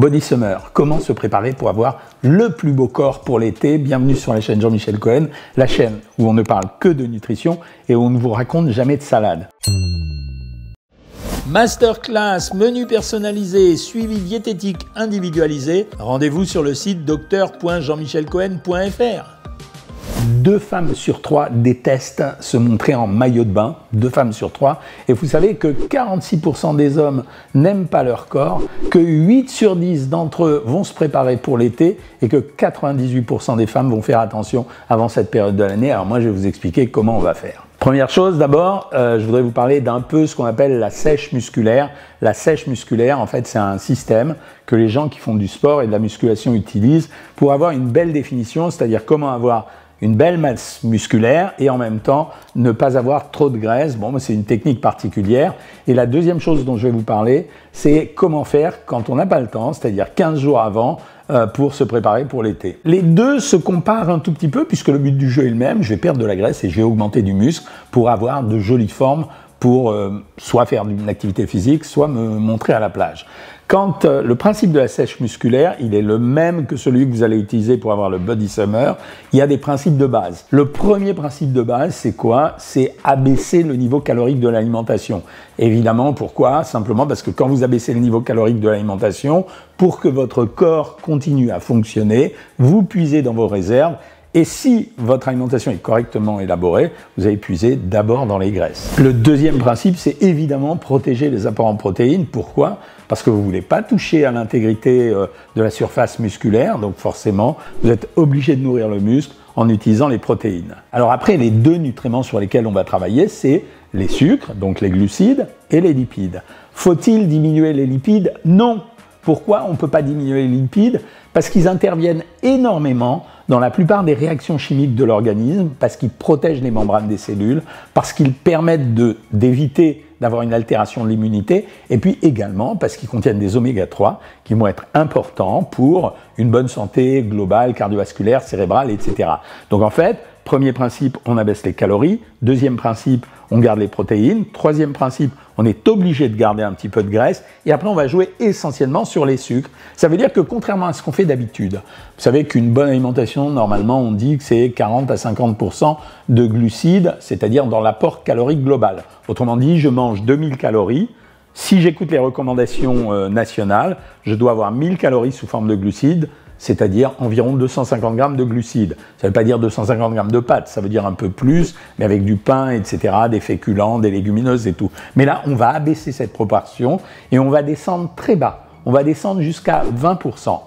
Body Summer, comment se préparer pour avoir le plus beau corps pour l'été? Bienvenue sur la chaîne Jean-Michel Cohen, la chaîne où on ne parle que de nutrition et où on ne vous raconte jamais de salade. Masterclass, menu personnalisé, suivi diététique individualisé, rendez-vous sur le site docteur.jeanmichelcohen.fr. 2 femmes sur 3 détestent se montrer en maillot de bain, 2 femmes sur 3, et vous savez que 46% des hommes n'aiment pas leur corps, que 8 sur 10 d'entre eux vont se préparer pour l'été, et que 98% des femmes vont faire attention avant cette période de l'année. Alors moi je vais vous expliquer comment on va faire. Première chose d'abord, je voudrais vous parler d'un peu ce qu'on appelle la sèche musculaire. La sèche musculaire, en fait, c'est un système que les gens qui font du sport et de la musculation utilisent pour avoir une belle définition, c'est-à-dire comment avoir une belle masse musculaire et en même temps ne pas avoir trop de graisse. Bon, c'est une technique particulière. Et la deuxième chose dont je vais vous parler, c'est comment faire quand on n'a pas le temps, c'est-à-dire 15 jours avant, pour se préparer pour l'été. Les deux se comparent un tout petit peu puisque le but du jeu est le même. Je vais perdre de la graisse et je vais augmenter du muscle pour avoir de jolies formes pour soit faire une activité physique, soit me montrer à la plage. Quand le principe de la sèche musculaire, il est le même que celui que vous allez utiliser pour avoir le Body Summer, il y a des principes de base. Le premier principe de base, c'est quoi? C'est abaisser le niveau calorique de l'alimentation. Évidemment, pourquoi? Simplement parce que quand vous abaissez le niveau calorique de l'alimentation, pour que votre corps continue à fonctionner, vous puisez dans vos réserves. Et si votre alimentation est correctement élaborée, vous allez puiser d'abord dans les graisses. Le deuxième principe, c'est évidemment protéger les apports en protéines. Pourquoi? Parce que vous ne voulez pas toucher à l'intégrité de la surface musculaire, donc forcément, vous êtes obligé de nourrir le muscle en utilisant les protéines. Alors après, les 2 nutriments sur lesquels on va travailler, c'est les sucres, donc les glucides, et les lipides. Faut-il diminuer les lipides? Non. Pourquoi on ne peut pas diminuer les lipides? Parce qu'ils interviennent énormément dans la plupart des réactions chimiques de l'organisme, parce qu'ils protègent les membranes des cellules, parce qu'ils permettent d'éviter d'avoir une altération de l'immunité, et puis également parce qu'ils contiennent des oméga 3 qui vont être importants pour une bonne santé globale, cardiovasculaire, cérébrale, etc. Donc en fait, premier principe, on abaisse les calories. Deuxième principe, on garde les protéines. Troisième principe, on est obligé de garder un petit peu de graisse. Et après, on va jouer essentiellement sur les sucres. Ça veut dire que contrairement à ce qu'on fait d'habitude, vous savez qu'une bonne alimentation, normalement, on dit que c'est 40 à 50% de glucides, c'est-à-dire dans l'apport calorique global. Autrement dit, je mange 2000 calories. Si j'écoute les recommandations nationales, je dois avoir 1000 calories sous forme de glucides, c'est-à-dire environ 250 grammes de glucides. Ça ne veut pas dire 250 grammes de pâtes, ça veut dire un peu plus, mais avec du pain, etc., des féculents, des légumineuses et tout. Mais là, on va abaisser cette proportion et on va descendre très bas. On va descendre jusqu'à 20%.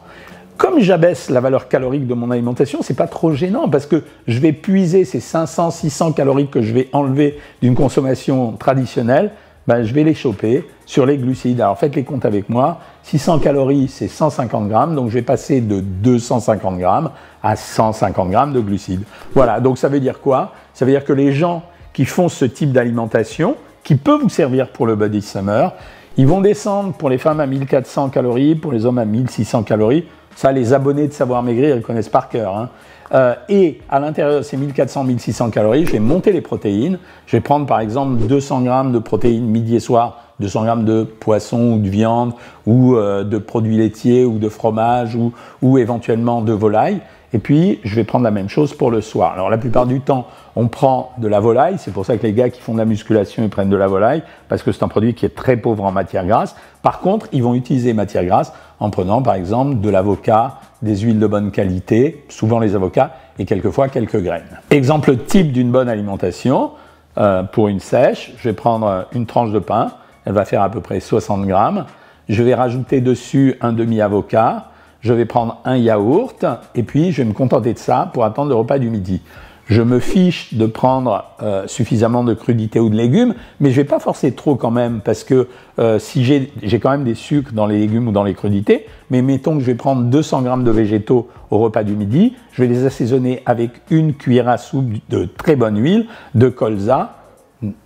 Comme j'abaisse la valeur calorique de mon alimentation, c'est pas trop gênant parce que je vais puiser ces 500-600 calories que je vais enlever d'une consommation traditionnelle, je vais les choper sur les glucides. Alors faites les comptes avec moi, 600 calories c'est 150 grammes, donc je vais passer de 250 grammes à 150 grammes de glucides. Voilà, donc ça veut dire quoi? Ça veut dire que les gens qui font ce type d'alimentation, qui peut vous servir pour le Body Summer, ils vont descendre pour les femmes à 1400 calories, pour les hommes à 1600 calories. Ça, les abonnés de Savoir Maigrir, ils connaissent par cœur. Et à l'intérieur de ces 1400-1600 calories, je vais monter les protéines. Je vais prendre par exemple 200 grammes de protéines midi et soir, 200 grammes de poisson ou de viande, ou de produits laitiers ou de fromage, ou éventuellement de volaille. Et puis, je vais prendre la même chose pour le soir. Alors, la plupart du temps, on prend de la volaille. C'est pour ça que les gars qui font de la musculation, ils prennent de la volaille, parce que c'est un produit qui est très pauvre en matière grasse. Par contre, ils vont utiliser matière grasse en prenant, par exemple, de l'avocat, des huiles de bonne qualité, souvent les avocats, et quelquefois quelques graines. Exemple type d'une bonne alimentation, pour une sèche, je vais prendre une tranche de pain. Elle va faire à peu près 60 grammes. Je vais rajouter dessus un demi-avocat. Je vais prendre un yaourt et puis je vais me contenter de ça pour attendre le repas du midi. Je me fiche de prendre suffisamment de crudités ou de légumes, mais je ne vais pas forcer trop quand même parce que si j'ai quand même des sucres dans les légumes ou dans les crudités, mais mettons que je vais prendre 200 grammes de végétaux au repas du midi, je vais les assaisonner avec une cuillère à soupe de très bonne huile, de colza.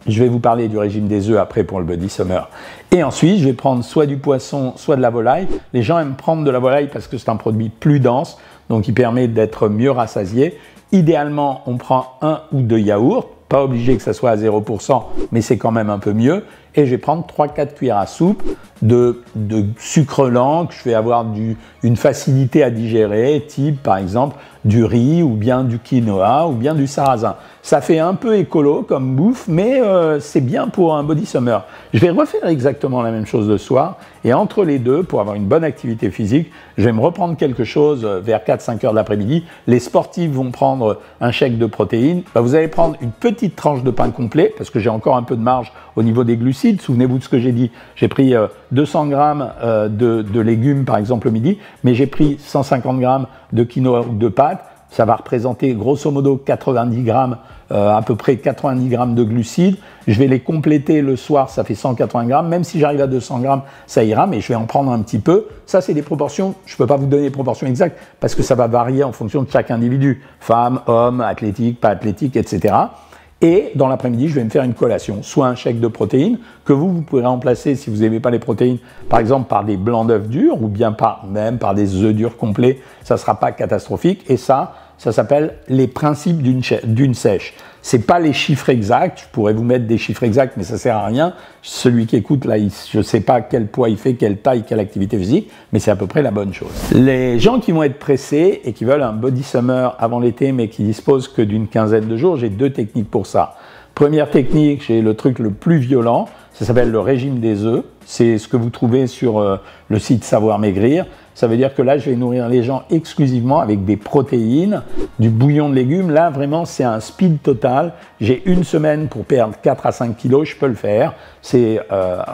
Je vais vous parler du régime des œufs après pour le Body Summer. Et ensuite, je vais prendre soit du poisson, soit de la volaille. Les gens aiment prendre de la volaille parce que c'est un produit plus dense, donc il permet d'être mieux rassasié. Idéalement, on prend 1 ou 2 yaourts, pas obligé que ça soit à 0%, mais c'est quand même un peu mieux. et je vais prendre 3-4 cuillères à soupe de sucre lent que je vais avoir une facilité à digérer, type par exemple du riz ou bien du quinoa ou bien du sarrasin. Ça fait un peu écolo comme bouffe, mais c'est bien pour un body summer. Je vais refaire exactement la même chose le soir et entre les deux, pour avoir une bonne activité physique, je vais me reprendre quelque chose vers 4-5 heures de l'après-midi. Les sportifs vont prendre un shake de protéines. Vous allez prendre une petite tranche de pain complet parce que j'ai encore un peu de marge au niveau des glucides. Souvenez-vous de ce que j'ai dit. J'ai pris 200 grammes de légumes par exemple au midi, mais j'ai pris 150 grammes de quinoa ou de pâtes. Ça va représenter grosso modo 90 grammes, à peu près 90 grammes de glucides. Je vais les compléter le soir, ça fait 180 grammes. Même si j'arrive à 200 grammes, ça ira, mais je vais en prendre un petit peu. Ça, c'est des proportions. Je ne peux pas vous donner les proportions exactes parce que ça va varier en fonction de chaque individu. Femme, homme, athlétique, pas athlétique, etc. Et dans l'après-midi, je vais me faire une collation, soit un shake de protéines, que vous pourrez remplacer si vous n'aimez pas les protéines, par exemple par des blancs d'œufs durs ou bien même par des œufs durs complets, ça ne sera pas catastrophique. Et ça s'appelle les principes d'une sèche. Ce n'est pas les chiffres exacts, je pourrais vous mettre des chiffres exacts, mais ça ne sert à rien. Celui qui écoute, là, je ne sais pas quel poids il fait, quelle taille, quelle activité physique, mais c'est à peu près la bonne chose. Les gens qui vont être pressés et qui veulent un body summer avant l'été, mais qui disposent que d'une quinzaine de jours, j'ai 2 techniques pour ça. Première technique, j'ai le truc le plus violent, ça s'appelle le régime des œufs. C'est ce que vous trouvez sur le site Savoir Maigrir. Ça veut dire que là, je vais nourrir les gens exclusivement avec des protéines, du bouillon de légumes. Là, vraiment, c'est un speed total. J'ai 1 semaine pour perdre 4 à 5 kilos, je peux le faire. C'est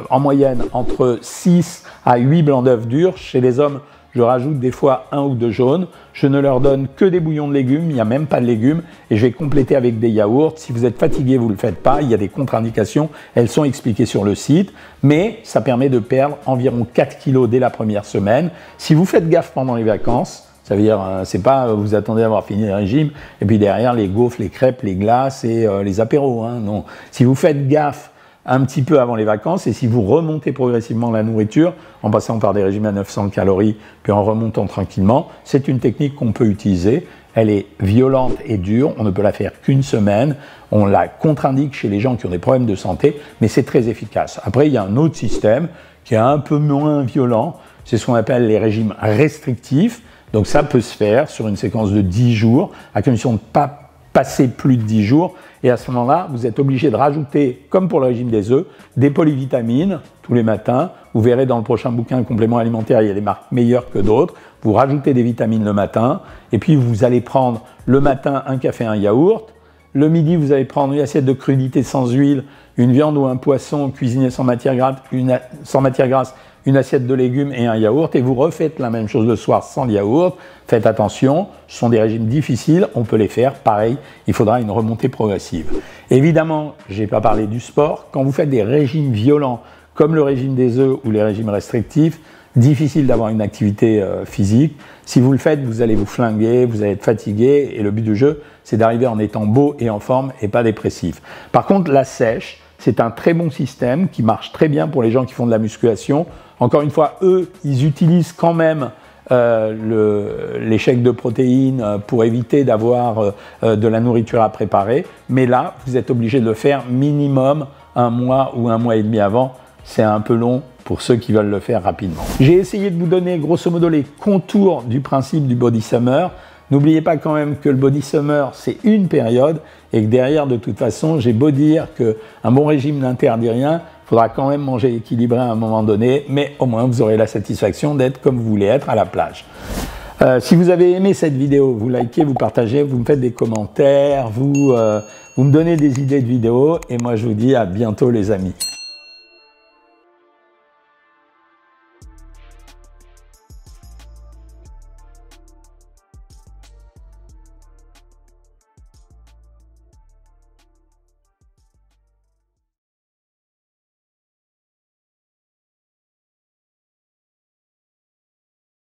en moyenne entre 6 à 8 blancs d'œufs durs. Chez les hommes, je rajoute des fois 1 ou 2 jaunes. Je ne leur donne que des bouillons de légumes, il n'y a même pas de légumes. Et je vais compléter avec des yaourts. Si vous êtes fatigué, vous ne le faites pas. Il y a des contre-indications, elles sont expliquées sur le site. Mais ça permet de perdre environ 4 kilos dès la première semaine. Si vous faites gaffe pendant les vacances, ça veut dire, c'est pas vous attendez à avoir fini le régime et puis derrière les gaufres, les crêpes, les glaces et les apéros. Hein, non. Si vous faites gaffe un petit peu avant les vacances et si vous remontez progressivement la nourriture en passant par des régimes à 900 calories puis en remontant tranquillement, c'est une technique qu'on peut utiliser. Elle est violente et dure, on ne peut la faire qu'une semaine, on la contre-indique chez les gens qui ont des problèmes de santé, mais c'est très efficace. Après, il y a un autre système qui est un peu moins violent, c'est ce qu'on appelle les régimes restrictifs. Donc ça peut se faire sur une séquence de 10 jours, à condition de ne pas passer plus de 10 jours. Et à ce moment-là, vous êtes obligé de rajouter, comme pour le régime des œufs, des polyvitamines tous les matins. Vous verrez dans le prochain bouquin Compléments alimentaires, il y a des marques meilleures que d'autres. Vous rajoutez des vitamines le matin et puis vous allez prendre le matin un café, un yaourt. Le midi, vous allez prendre une assiette de crudités sans huile, une viande ou un poisson cuisiné sans matière grasse, une assiette de légumes et un yaourt. Et vous refaites la même chose le soir sans le yaourt. Faites attention, ce sont des régimes difficiles, on peut les faire. Pareil, il faudra une remontée progressive. Évidemment, je n'ai pas parlé du sport. Quand vous faites des régimes violents, comme le régime des œufs ou les régimes restrictifs, difficile d'avoir une activité physique. Si vous le faites, vous allez vous flinguer, vous allez être fatigué et le but du jeu, c'est d'arriver en étant beau et en forme et pas dépressif. Par contre, la sèche, c'est un très bon système qui marche très bien pour les gens qui font de la musculation. Encore une fois, eux, ils utilisent quand même les shakes de protéines pour éviter d'avoir de la nourriture à préparer. Mais là, vous êtes obligé de le faire minimum 1 mois ou 1 mois et demi avant. C'est un peu long pour ceux qui veulent le faire rapidement. J'ai essayé de vous donner grosso modo les contours du principe du body summer. N'oubliez pas quand même que le body summer, c'est une période et que derrière, de toute façon, j'ai beau dire qu'un bon régime n'interdit rien, il faudra quand même manger équilibré à un moment donné, mais au moins vous aurez la satisfaction d'être comme vous voulez être à la plage. Si vous avez aimé cette vidéo, vous likez, vous partagez, vous me faites des commentaires, vous me donnez des idées de vidéos et moi je vous dis à bientôt les amis.